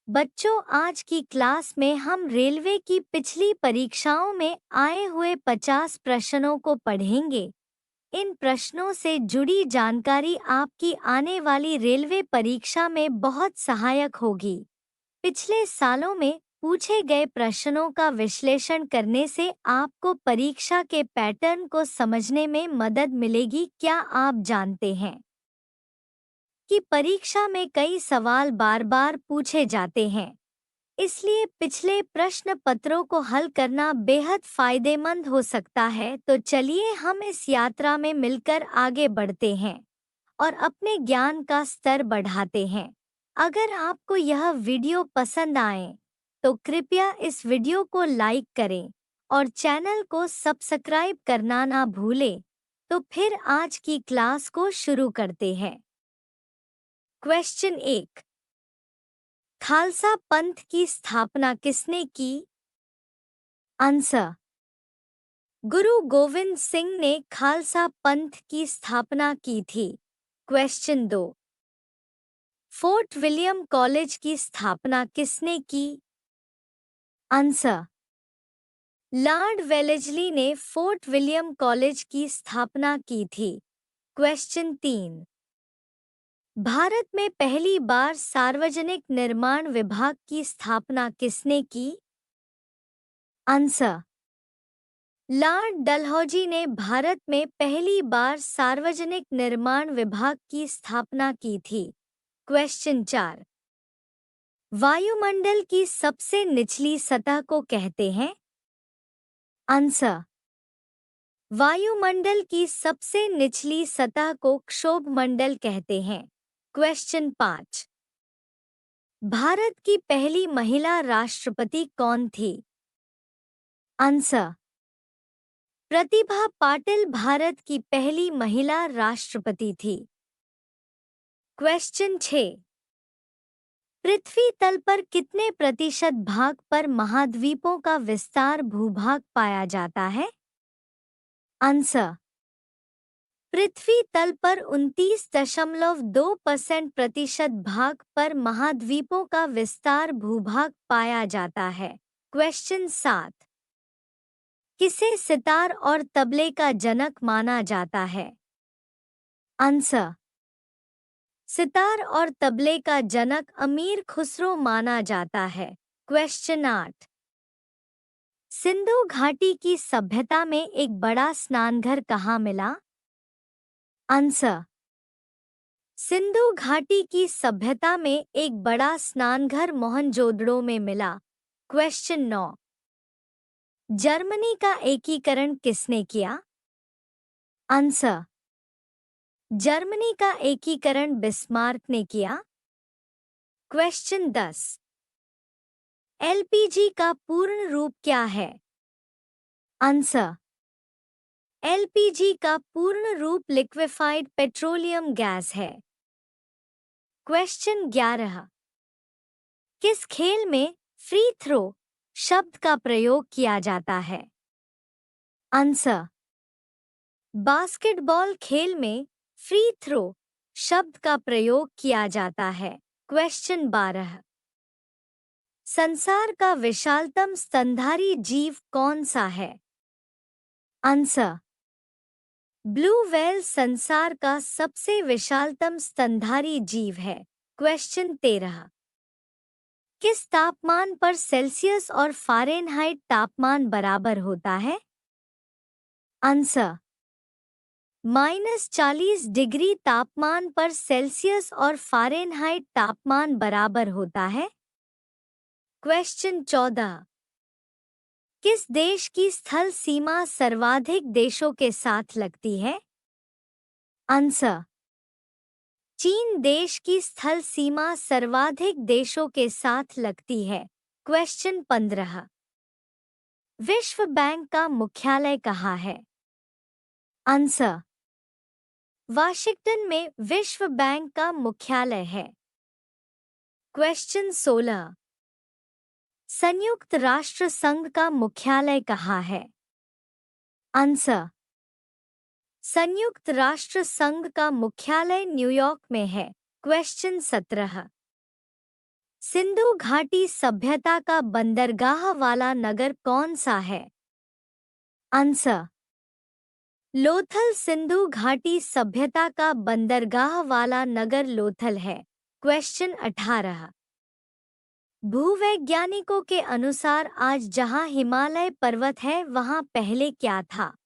बच्चों, आज की क्लास में हम रेलवे की पिछली परीक्षाओं में आए हुए 50 प्रश्नों को पढ़ेंगे। इन प्रश्नों से जुड़ी जानकारी आपकी आने वाली रेलवे परीक्षा में बहुत सहायक होगी। पिछले सालों में पूछे गए प्रश्नों का विश्लेषण करने से आपको परीक्षा के पैटर्न को समझने में मदद मिलेगी। क्या आप जानते हैं कि परीक्षा में कई सवाल बार बार पूछे जाते हैं? इसलिए पिछले प्रश्न पत्रों को हल करना बेहद फायदेमंद हो सकता है। तो चलिए हम इस यात्रा में मिलकर आगे बढ़ते हैं और अपने ज्ञान का स्तर बढ़ाते हैं। अगर आपको यह वीडियो पसंद आए तो कृपया इस वीडियो को लाइक करें और चैनल को सब्सक्राइब करना ना भूलें। तो फिर आज की क्लास को शुरू करते हैं। क्वेश्चन 1। खालसा पंथ की स्थापना किसने की? आंसर: गुरु गोविंद सिंह ने खालसा पंथ की स्थापना की थी। क्वेश्चन 2। फोर्ट विलियम कॉलेज की स्थापना किसने की? आंसर: लॉर्ड वेलेस्ली ने फोर्ट विलियम कॉलेज की स्थापना की थी। क्वेश्चन 3। भारत में पहली बार सार्वजनिक निर्माण विभाग की स्थापना किसने की? आंसर: लॉर्ड डलहौजी ने भारत में पहली बार सार्वजनिक निर्माण विभाग की स्थापना की थी। क्वेश्चन 4। वायुमंडल की सबसे निचली सतह को कहते हैं? आंसर: वायुमंडल की सबसे निचली सतह को क्षोभमंडल कहते हैं। क्वेश्चन 5। भारत की पहली महिला राष्ट्रपति कौन थी? आंसर: प्रतिभा पाटिल भारत की पहली महिला राष्ट्रपति थी। क्वेश्चन 6। पृथ्वी तल पर कितने प्रतिशत भाग पर महाद्वीपों का विस्तार भूभाग पाया जाता है? आंसर: पृथ्वी तल पर 29.2% भाग पर महाद्वीपों का विस्तार भूभाग पाया जाता है। क्वेश्चन 7। किसे सितार और तबले का जनक माना जाता है? आंसर: सितार और तबले का जनक अमीर खुसरो माना जाता है। क्वेश्चन 8। सिंधु घाटी की सभ्यता में एक बड़ा स्नानघर कहाँ मिला? आंसर: सिंधु घाटी की सभ्यता में एक बड़ा स्नानघर मोहनजोदड़ो में मिला। क्वेश्चन 9। जर्मनी का एकीकरण किसने किया? आंसर: जर्मनी का एकीकरण बिस्मार्क ने किया। क्वेश्चन 10। एलपीजी का पूर्ण रूप क्या है? आंसर: एलपीजी का पूर्ण रूप लिक्विफाइड पेट्रोलियम गैस है। क्वेश्चन 11। किस खेल में फ्री थ्रो शब्द का प्रयोग किया जाता है? आंसर: बास्केटबॉल खेल में फ्री थ्रो शब्द का प्रयोग किया जाता है। क्वेश्चन 12। संसार का विशालतम स्तनधारी जीव कौन सा है? आंसर: ब्लू व्हेल संसार का सबसे विशालतम स्तनधारी जीव है। क्वेश्चन 13। किस तापमान पर सेल्सियस और फ़ारेनहाइट तापमान बराबर होता है? आंसर: -40 डिग्री तापमान पर सेल्सियस और फ़ारेनहाइट तापमान बराबर होता है। क्वेश्चन 14। किस देश की स्थल सीमा सर्वाधिक देशों के साथ लगती है? आंसर: चीन देश की स्थल सीमा सर्वाधिक देशों के साथ लगती है। क्वेश्चन 15। विश्व बैंक का मुख्यालय कहाँ है? आंसर: वाशिंगटन में विश्व बैंक का मुख्यालय है। क्वेश्चन 16। संयुक्त राष्ट्र संघ का मुख्यालय कहाँ है? आंसर: संयुक्त राष्ट्र संघ का मुख्यालय न्यूयॉर्क में है। क्वेश्चन 17। सिंधु घाटी सभ्यता का बंदरगाह वाला नगर कौन सा है? आंसर लोथल। सिंधु घाटी सभ्यता का बंदरगाह वाला नगर लोथल है। क्वेश्चन 18। भूवैज्ञानिकों के अनुसार आज जहां हिमालय पर्वत है वहां पहले क्या था?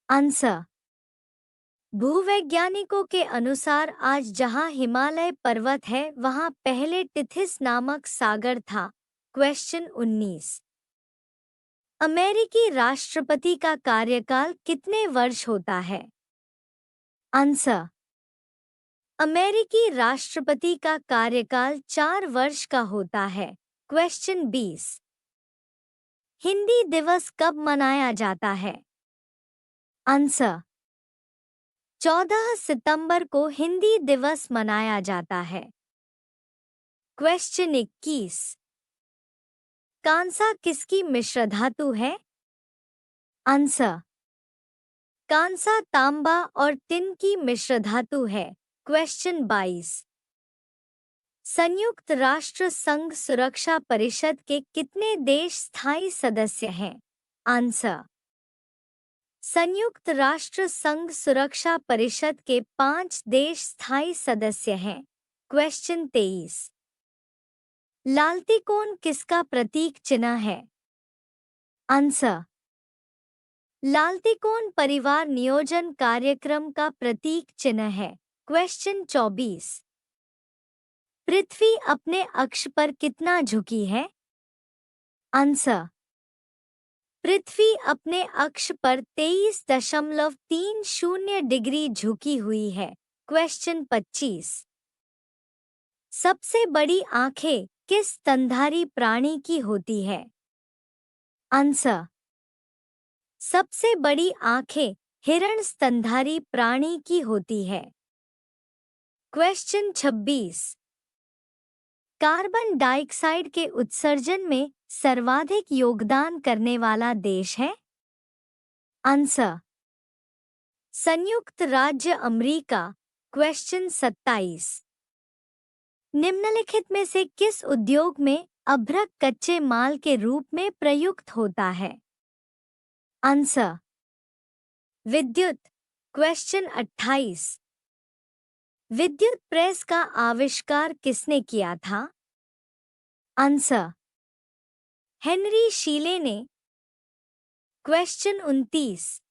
आंसर भूवैज्ञानिकों के अनुसार आज जहां हिमालय पर्वत है वहां पहले टिथिस नामक सागर था। क्वेश्चन 19। अमेरिकी राष्ट्रपति का कार्यकाल कितने वर्ष होता है? आंसर अमेरिकी राष्ट्रपति का कार्यकाल 4 वर्ष का होता है। क्वेश्चन 20। हिंदी दिवस कब मनाया जाता है? आंसर 14 सितंबर को हिंदी दिवस मनाया जाता है। क्वेश्चन 21। कांसा किसकी मिश्र धातु है? आंसर कांसा तांबा और टिन की मिश्र धातु है। क्वेश्चन 22। संयुक्त राष्ट्र संघ सुरक्षा परिषद के कितने देश स्थायी सदस्य हैं? आंसर संयुक्त राष्ट्र संघ सुरक्षा परिषद के 5 देश स्थायी सदस्य हैं। क्वेश्चन 23। लालतिकोन किसका प्रतीक चिन्ह है? आंसर लालतिकोन परिवार नियोजन कार्यक्रम का प्रतीक चिन्ह है। क्वेश्चन 24। पृथ्वी अपने अक्ष पर कितना झुकी है? आंसर पृथ्वी अपने अक्ष पर 23.30 डिग्री झुकी हुई है। क्वेश्चन 25। सबसे बड़ी आंखें किस स्तनधारी प्राणी की होती है? आंसर सबसे बड़ी आंखें हिरण स्तनधारी प्राणी की होती है। क्वेश्चन 26। कार्बन डाइऑक्साइड के उत्सर्जन में सर्वाधिक योगदान करने वाला देश है? आंसर संयुक्त राज्य अमेरिका। क्वेश्चन 27। निम्नलिखित में से किस उद्योग में अभ्रक कच्चे माल के रूप में प्रयुक्त होता है? आंसर विद्युत। क्वेश्चन 28। विद्युत प्रेस का आविष्कार किसने किया था? आंसर हेनरी शीले ने। क्वेश्चन 29।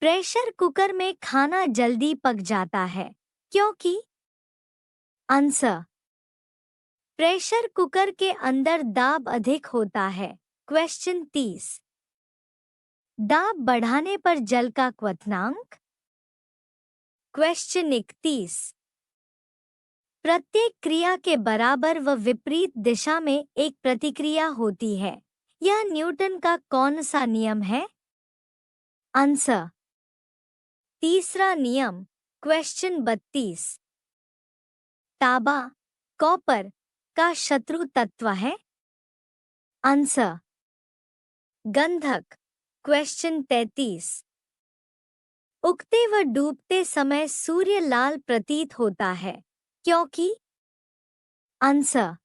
प्रेशर कुकर में खाना जल्दी पक जाता है क्योंकि? आंसर प्रेशर कुकर के अंदर दाब अधिक होता है। क्वेश्चन 30। दाब बढ़ाने पर जल का क्वथनांक? क्वेश्चन 31। प्रत्येक क्रिया के बराबर व विपरीत दिशा में एक प्रतिक्रिया होती है। यह न्यूटन का कौन सा नियम है? आंसर तीसरा नियम। क्वेश्चन 32। तांबा कॉपर का शत्रु तत्व है? आंसर गंधक। क्वेश्चन 33। उगते व डूबते समय सूर्य लाल प्रतीत होता है क्योंकि? आंसर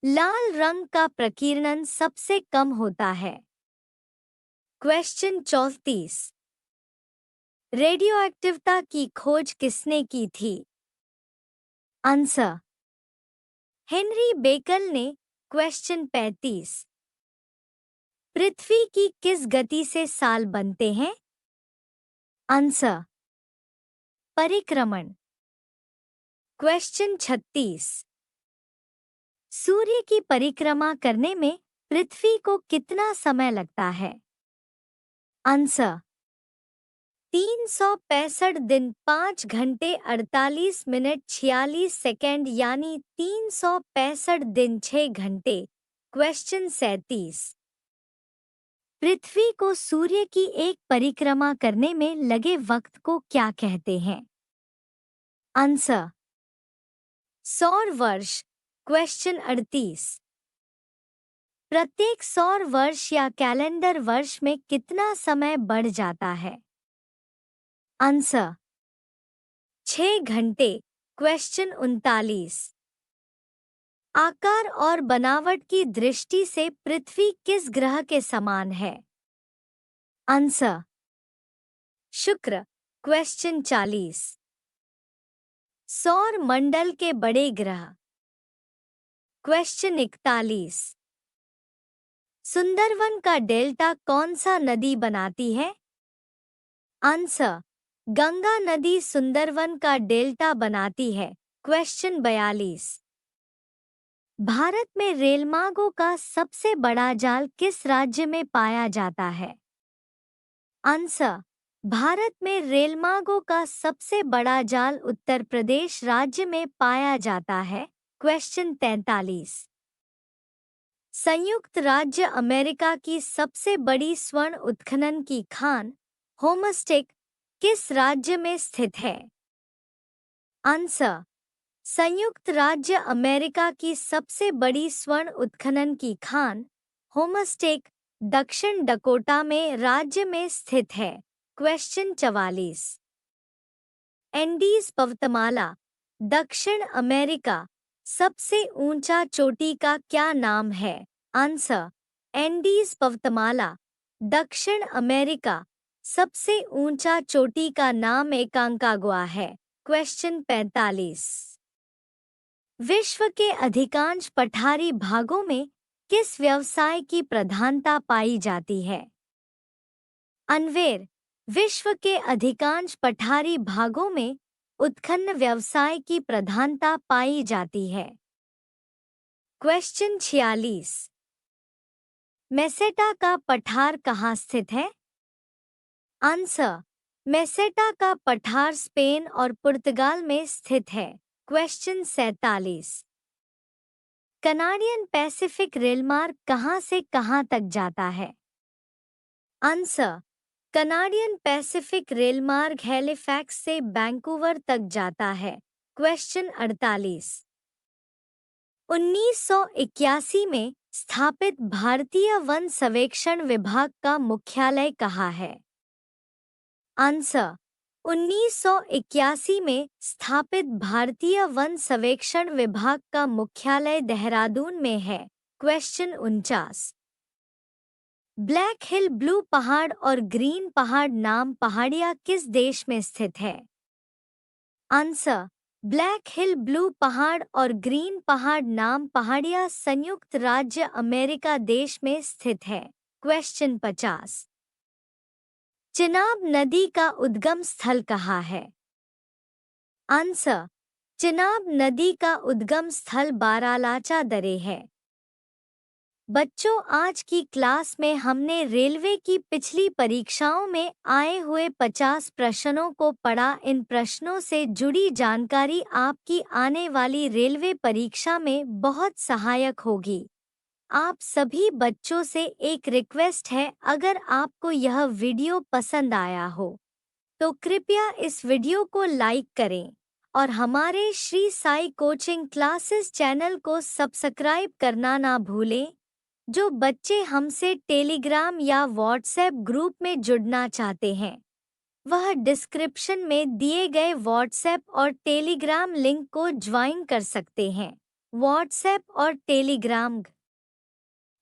लाल रंग का प्रकीर्णन सबसे कम होता है। क्वेश्चन 34। रेडियोएक्टिवता की खोज किसने की थी? आंसर हेनरी बेकल ने। क्वेश्चन 35। पृथ्वी की किस गति से साल बनते हैं? आंसर परिक्रमण। क्वेश्चन 36। सूर्य की परिक्रमा करने में पृथ्वी को कितना समय लगता है? आंसर 365 दिन 5 घंटे 48 मिनट 46 सेकेंड यानी 365 दिन 6 घंटे। क्वेश्चन 37। पृथ्वी को सूर्य की एक परिक्रमा करने में लगे वक्त को क्या कहते हैं? आंसर सौर वर्ष। क्वेश्चन 38। प्रत्येक सौर वर्ष या कैलेंडर वर्ष में कितना समय बढ़ जाता है? आंसर 6 घंटे। क्वेश्चन 39। आकार और बनावट की दृष्टि से पृथ्वी किस ग्रह के समान है? आंसर शुक्र। क्वेश्चन 40। सौर मंडल के बड़े ग्रह। क्वेश्चन 41। सुंदरवन का डेल्टा कौन सा नदी बनाती है? आंसर गंगा नदी सुंदरवन का डेल्टा बनाती है। क्वेश्चन 42। भारत में रेलमार्गों का सबसे बड़ा जाल किस राज्य में पाया जाता है? आंसर भारत में रेलमार्गों का सबसे बड़ा जाल उत्तर प्रदेश राज्य में पाया जाता है। क्वेश्चन 43। संयुक्त राज्य अमेरिका की सबसे बड़ी स्वर्ण उत्खनन की खान होमस्टिक किस राज्य में स्थित है? आंसर संयुक्त राज्य अमेरिका की सबसे बड़ी स्वर्ण उत्खनन की खान होमस्टिक दक्षिण डकोटा में राज्य में स्थित है। क्वेश्चन 44। एंडीज पर्वतमाला दक्षिण अमेरिका सबसे ऊंचा चोटी का क्या नाम है? आंसर एंडीज पर्वतमाला दक्षिण अमेरिका सबसे ऊंचा चोटी का नाम एकांकागुआ है। क्वेश्चन 45। विश्व के अधिकांश पठारी भागों में किस व्यवसाय की प्रधानता पाई जाती है? अनवेर। विश्व के अधिकांश पठारी भागों में उत्खनन व्यवसाय की प्रधानता पाई जाती है। क्वेश्चन 46। मेसेटा का पठार कहाँ स्थित है? आंसर मेसेटा का पठार स्पेन और पुर्तगाल में स्थित है। क्वेश्चन 47। कनाडियन पैसिफिक रेलमार्ग कहाँ से कहाँ तक जाता है? आंसर कनाडियन पैसिफिक रेलमार्ग हैलिफैक्स से वैंकूवर तक जाता है। क्वेश्चन 48। 1981 में स्थापित भारतीय वन सर्वेक्षण विभाग का मुख्यालय कहाँ है? आंसर 1981 में स्थापित भारतीय वन सर्वेक्षण विभाग का मुख्यालय देहरादून में है। क्वेश्चन 49। ब्लैक हिल ब्लू पहाड़ और ग्रीन पहाड़ नाम पहाड़ियाँ किस देश में स्थित है? आंसर ब्लैक हिल ब्लू पहाड़ और ग्रीन पहाड़ नाम पहाड़ियाँ संयुक्त राज्य अमेरिका देश में स्थित है। क्वेश्चन 50। चिनाब नदी का उद्गम स्थल कहाँ है? आंसर चिनाब नदी का उद्गम स्थल बारालाचा दरे है। बच्चों, आज की क्लास में हमने रेलवे की पिछली परीक्षाओं में आए हुए 50 प्रश्नों को पढ़ा। इन प्रश्नों से जुड़ी जानकारी आपकी आने वाली रेलवे परीक्षा में बहुत सहायक होगी। आप सभी बच्चों से एक रिक्वेस्ट है, अगर आपको यह वीडियो पसंद आया हो तो कृपया इस वीडियो को लाइक करें और हमारे Shri Sai coaching classes channel को सब्सक्राइब करना ना भूलें। जो बच्चे हमसे टेलीग्राम या व्हाट्सएप ग्रुप में जुड़ना चाहते हैं, वह डिस्क्रिप्शन में दिए गए व्हाट्सएप और टेलीग्राम लिंक को ज्वाइन कर सकते हैं। व्हाट्सएप और टेलीग्राम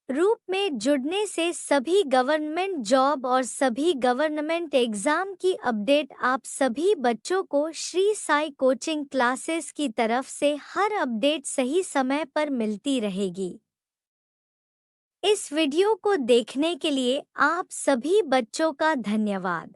रूप में जुड़ने से सभी गवर्नमेंट जॉब और सभी गवर्नमेंट एग्जाम की अपडेट आप सभी बच्चों को श्री साई कोचिंग क्लासेस की तरफ से हर अपडेट सही समय पर मिलती रहेगी। इस वीडियो को देखने के लिए आप सभी बच्चों का धन्यवाद।